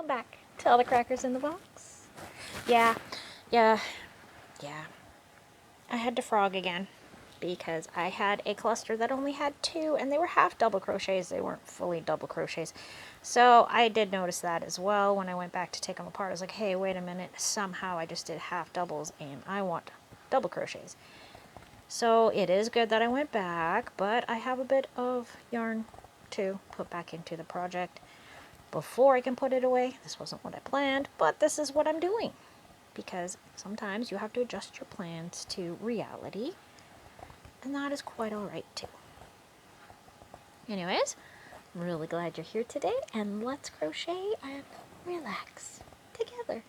back to all the crackers in the box. Yeah, yeah, yeah. I had to frog again because I had a cluster that only had 2 and they were half double crochets. They weren't fully double crochets. So I did notice that as well when I went back to take them apart. I was like, hey, wait a minute. Somehow I just did half doubles and I want double crochets. So it is good that I went back, but I have a bit of yarn to put back into the project before I can put it away. This wasn't what I planned, but this is what I'm doing. Because sometimes you have to adjust your plans to reality, and that is quite alright too. Anyways, I'm really glad you're here today, and let's crochet and relax together.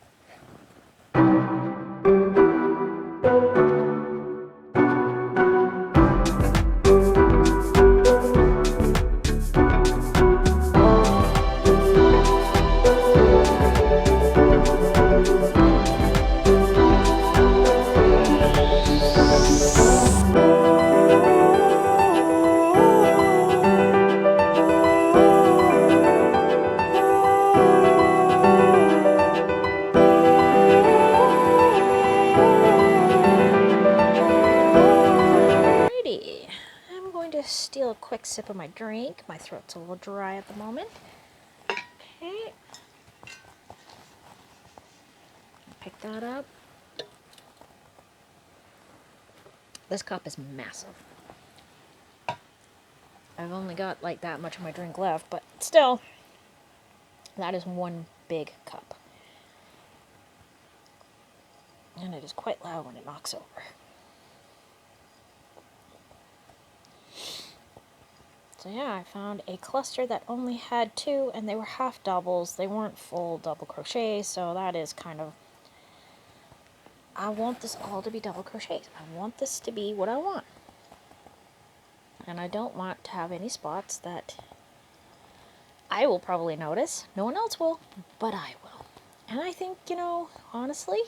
Steal a quick sip of my drink. My throat's a little dry at the moment. Okay. Pick that up. This cup is massive. I've only got like that much of my drink left, but still, that is one big cup. And it is quite loud when it knocks over. So yeah, I found a cluster that only had 2 and they were half doubles. They weren't full double crochet, so that is kind of... I want this all to be double crochets. I want this to be what I want. And I don't want to have any spots that I will probably notice. No one else will, but I will. And I think, you know, honestly,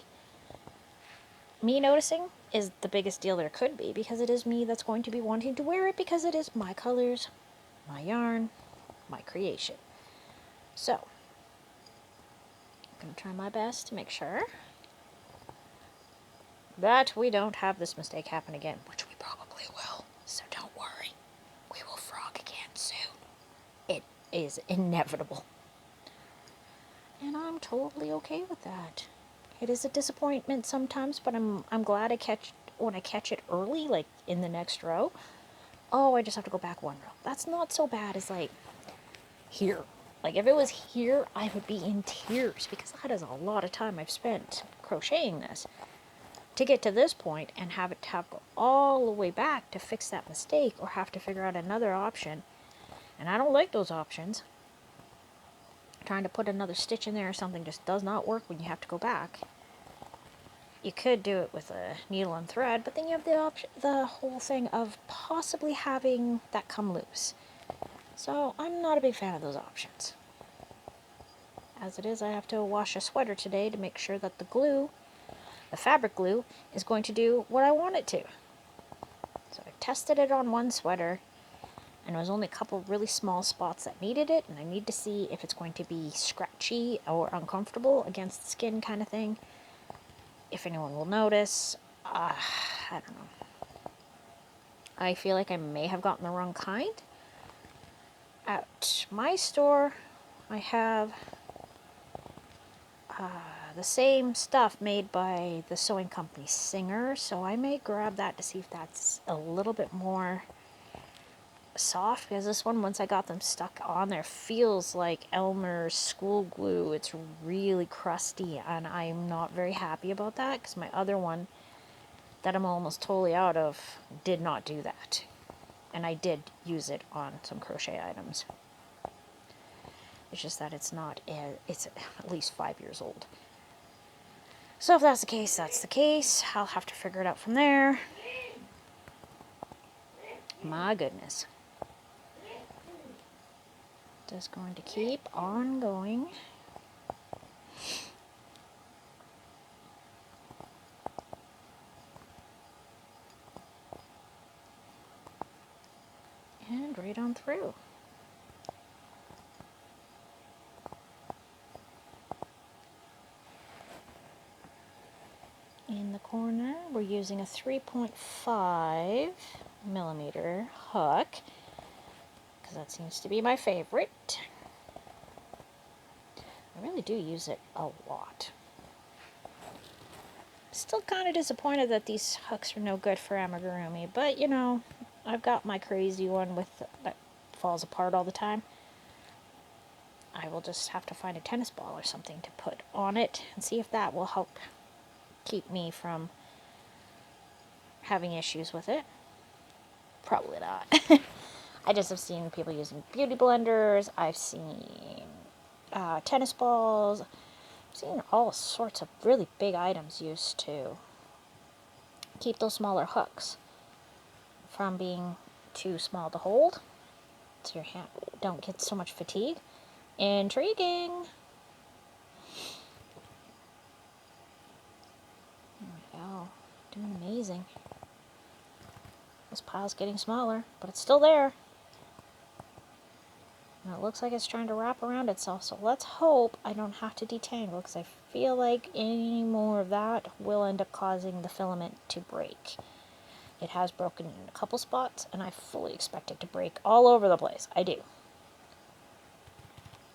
me noticing is the biggest deal there could be, because it is me that's going to be wanting to wear it, because it is my colors, my yarn, my creation. So, I'm going to try my best to make sure that we don't have this mistake happen again, which we probably will. So don't worry. We will frog again soon. It is inevitable. And I'm totally okay with that. It is a disappointment sometimes, but I'm glad when I catch it early, like in the next row. Oh, I just have to go back 1 row. That's not so bad as like here. Like if it was here, I would be in tears, because that is a lot of time I've spent crocheting this to get to this point and have it go all the way back to fix that mistake, or have to figure out another option. And I don't like those options. Trying to put another stitch in there or something just does not work when you have to go back. You could do it with a needle and thread, but then you have the whole thing of possibly having that come loose. So I'm not a big fan of those options. As it is, I have to wash a sweater today to make sure that the glue, the fabric glue, is going to do what I want it to. So I tested it on one sweater, and there was only a couple really small spots that needed it, and I need to see if it's going to be scratchy or uncomfortable against the skin kind of thing. If anyone will notice, I don't know. I feel like I may have gotten the wrong kind. At my store, I have the same stuff made by the sewing company Singer, so I may grab that to see if that's a little bit more soft, because this one, once I got them stuck on there, feels like Elmer's school glue. It's really crusty, and I'm not very happy about that, because my other one that I'm almost totally out of did not do that, and I did use it on some crochet items. It's just that it's at least 5 years old. So if that's the case, that's the case. I'll have to figure it out from there. My goodness. Just going to keep on going. And right on through. corner, we're using a 3.5 millimeter hook, because that seems to be my favorite. I really do use it a lot. Still kind of disappointed that these hooks are no good for amigurumi, but you know, I've got my crazy one that falls apart all the time. I will just have to find a tennis ball or something to put on it and see if that will help keep me from having issues with it. Probably not. I just have seen people using beauty blenders. I've seen tennis balls. I've seen all sorts of really big items used to keep those smaller hooks from being too small to hold, so your hand don't get so much fatigue. Intriguing. There we go. Doing amazing. This pile's getting smaller, but it's still there. And it looks like it's trying to wrap around itself, so let's hope I don't have to detangle, because I feel like any more of that will end up causing the filament to break. It has broken in a couple spots, and I fully expect it to break all over the place. I do.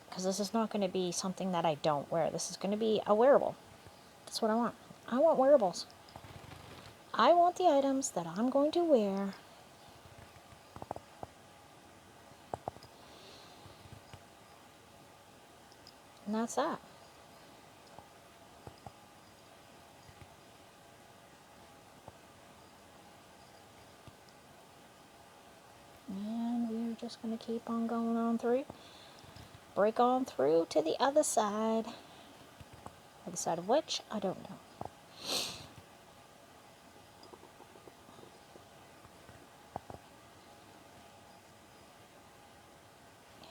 Because this is not going to be something that I don't wear. This is going to be a wearable. That's what I want. I want wearables. I want the items that I'm going to wear. And that's that. And we're just going to keep on going on through. Break on through to the other side. Other side of which, I don't know.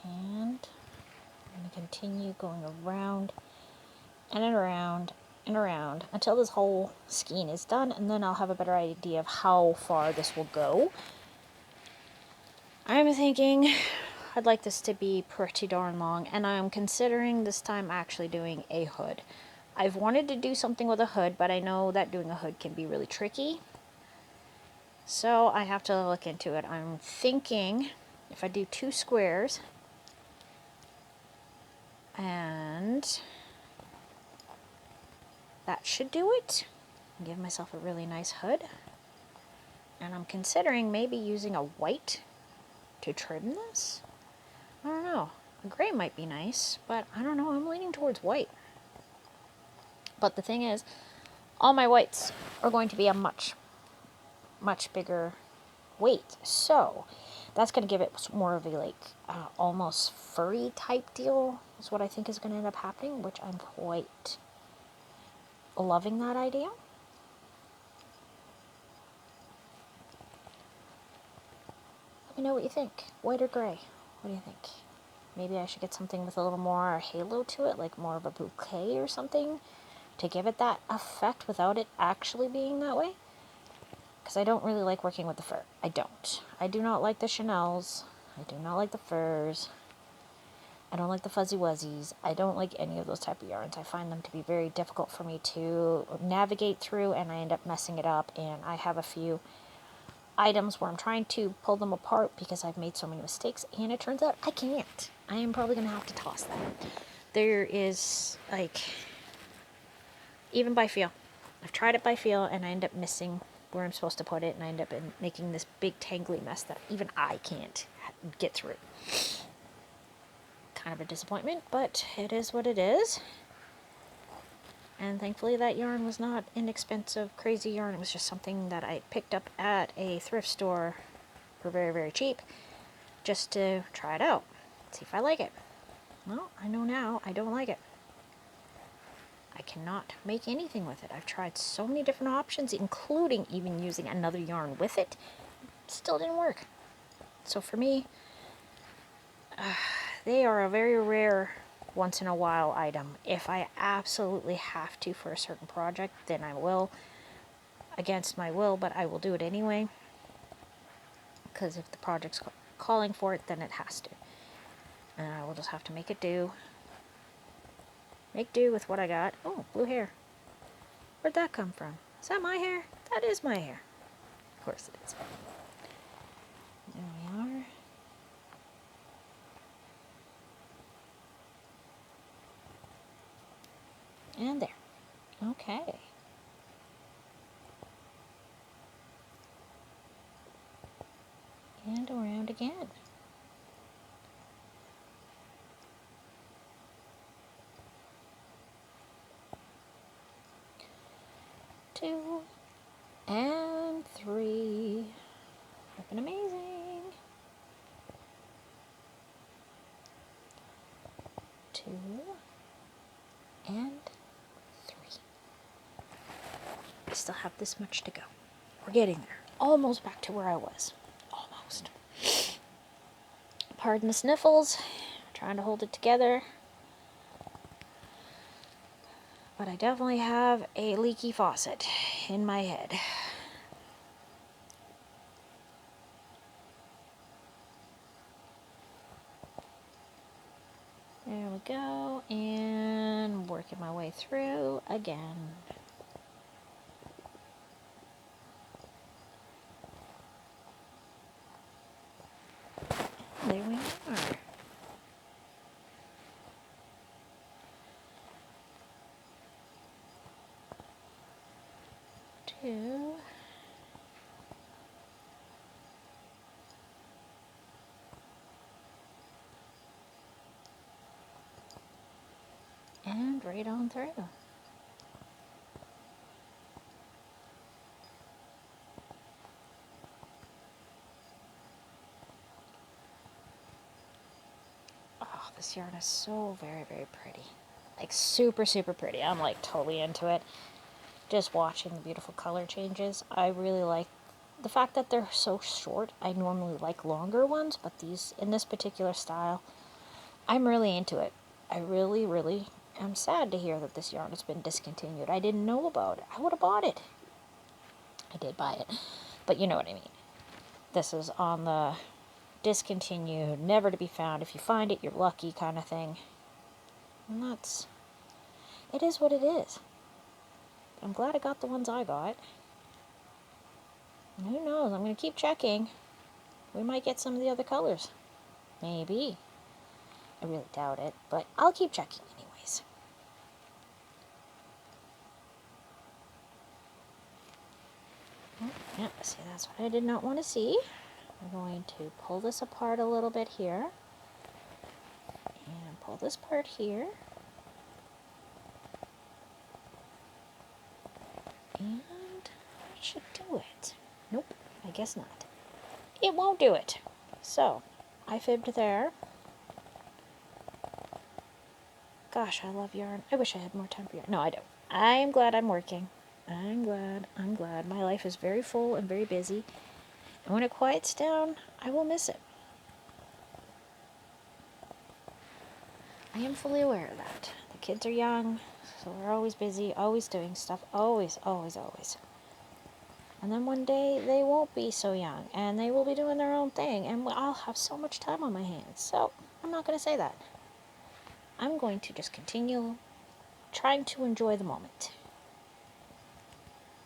And I'm going to continue going around and around and around until this whole skein is done, and then I'll have a better idea of how far this will go. I'm thinking I'd like this to be pretty darn long, and I'm considering this time actually doing a hood. I've wanted to do something with a hood, but I know that doing a hood can be really tricky. So I have to look into it. I'm thinking if I do 2 squares and that should do it. Give myself a really nice hood. And I'm considering maybe using a white to trim this. I don't know. A gray might be nice, but I don't know. I'm leaning towards white. But the thing is, all my whites are going to be a much bigger weight. So that's going to give it more of a almost furry type deal is what I think is going to end up happening, which I'm quite loving that idea. Let me know what you think. White or gray? What do you think? Maybe I should get something with a little more halo to it, like more of a bouquet or something, to give it that effect without it actually being that way. Because I don't really like working with the fur. I don't. I do not like the Chanels. I do not like the furs. I don't like the fuzzy wuzzies. I don't like any of those type of yarns. I find them to be very difficult for me to navigate through, and I end up messing it up. And I have a few items where I'm trying to pull them apart because I've made so many mistakes, and it turns out I can't. I am probably going to have to toss them. There is, even by feel. I've tried it by feel, and I end up missing where I'm supposed to put it, and I end up making this big tangly mess that even I can't get through. Kind of a disappointment, but it is what it is. And thankfully that yarn was not inexpensive, crazy yarn. It was just something that I picked up at a thrift store for very, very cheap, just to try it out, see if I like it. Well, I know now I don't like it. I cannot make anything with it. I've tried so many different options, including even using another yarn with it. Still didn't work. So for me, they are a very rare once in a while item. If I absolutely have to for a certain project, then I will, against my will, but I will do it anyway. Because if the project's calling for it, then it has to. And I will just have to make it do. Make do with what I got. Oh, blue hair. Where'd that come from? Is that my hair? That is my hair. Of course it is. There we are. And there. Okay. And around again. Two and three. Looking amazing. Two and three. I still have this much to go. We're getting there. Almost back to where I was. Almost. Pardon the sniffles. Trying to hold it together. But I definitely have a leaky faucet in my head. There we go, and working my way through again. There we are. Two. And right on through. Oh, this yarn is so very, very pretty. Like super, super pretty. I'm like totally into it. Just watching the beautiful color changes. I really like the fact that they're so short. I normally like longer ones, but these, in this particular style, I'm really into it. I really, really am sad to hear that this yarn has been discontinued. I didn't know about it. I would have bought it. I did buy it, but you know what I mean. This is on the discontinued, never to be found. If you find it, you're lucky kind of thing. And that's, it is what it is. I'm glad I got the ones I got. And who knows, I'm going to keep checking. We might get some of the other colors. Maybe. I really doubt it, but I'll keep checking anyways. Oh, yeah, see, that's what I did not want to see. I'm going to pull this apart a little bit here. And pull this part here. And that should do it. Nope, I guess not. It won't do it. So, I fibbed there. Gosh, I love yarn. I wish I had more time for yarn. No, I don't. I'm glad I'm working. I'm glad. My life is very full and very busy. And when it quiets down, I will miss it. I am fully aware of that. The kids are young, so we're always busy, always doing stuff. Always, always, always. And then one day, they won't be so young, and they will be doing their own thing, and I'll have so much time on my hands. So, I'm not going to say that. I'm going to just continue trying to enjoy the moment.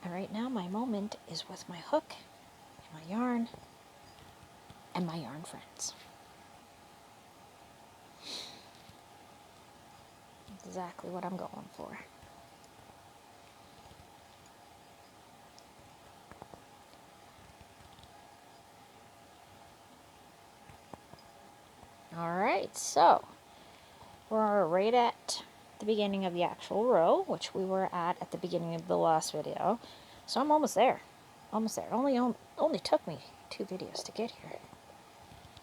And right now, my moment is with my hook, and my yarn, and my yarn friends. Exactly what I'm going for. Alright, so we're right at the beginning of the actual row, which we were at the beginning of the last video. So I'm almost there. Almost there. Only took me 2 videos to get here,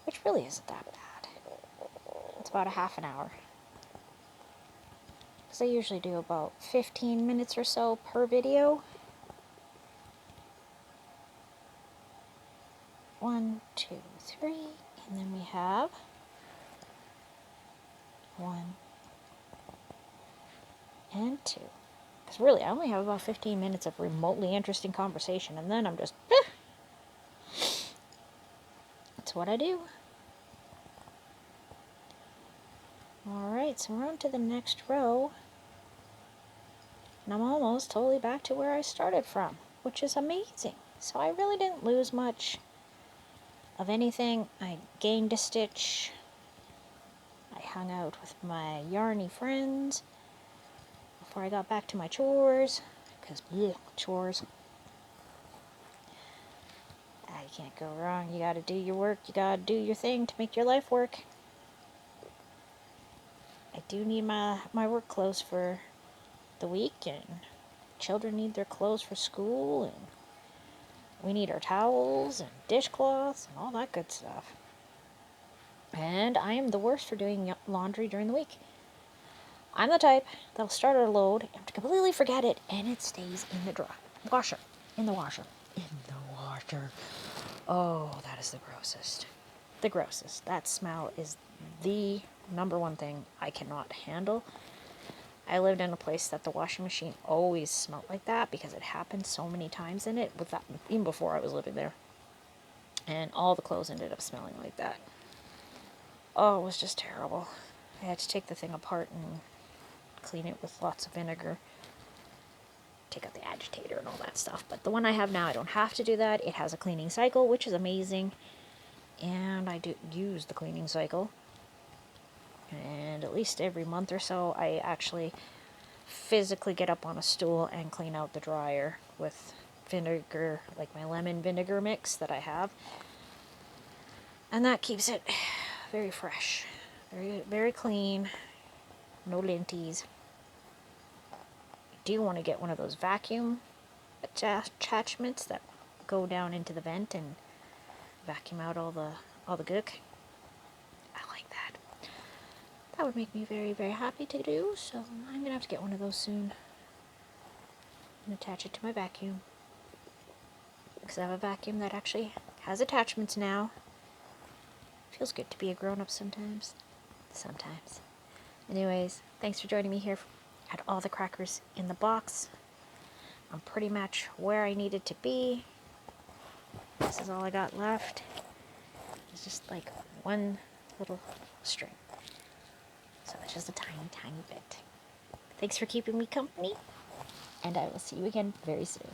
which really isn't that bad. It's about a half an hour. Because I usually do about 15 minutes or so per video. 1, 2, 3, and then we have 1 and 2. Because really, I only have about 15 minutes of remotely interesting conversation, and then I'm just, that's what I do. Alright, so we're on to the next row. And I'm almost totally back to where I started from, which is amazing. So I really didn't lose much of anything. I gained a stitch. I hung out with my yarny friends before I got back to my chores, because chores. You can't go wrong. You gotta do your work. You gotta do your thing to make your life work. I do need my work clothes for the week, and children need their clothes for school, and we need our towels and dishcloths and all that good stuff. And I am the worst for doing laundry during the week. I'm the type that'll start a load and completely forget it, and it stays in the washer. In the washer. In the washer. Oh, that is the grossest. The grossest. That smell is the number one thing I cannot handle. I lived in a place that the washing machine always smelled like that because it happened so many times in it, with that, even before I was living there. And all the clothes ended up smelling like that. Oh, it was just terrible. I had to take the thing apart and clean it with lots of vinegar. Take out the agitator and all that stuff. But the one I have now, I don't have to do that. It has a cleaning cycle, which is amazing. And I do use the cleaning cycle. And at least every month or so, I actually physically get up on a stool and clean out the dryer with vinegar, like my lemon vinegar mix that I have. And that keeps it very fresh, very, very clean, no linties. Do you want to get one of those vacuum attachments that go down into the vent and vacuum out all the gook? I like that. That would make me very, very happy to do, so I'm gonna have to get one of those soon and attach it to my vacuum, because I have a vacuum that actually has attachments now. Feels good to be a grown-up sometimes. Anyways, thanks for joining me here at all the crackers in the box. I'm pretty much where I needed to be. This is all I got left. It's just like one little string. So it's just a tiny, tiny bit. Thanks for keeping me company, and I will see you again very soon.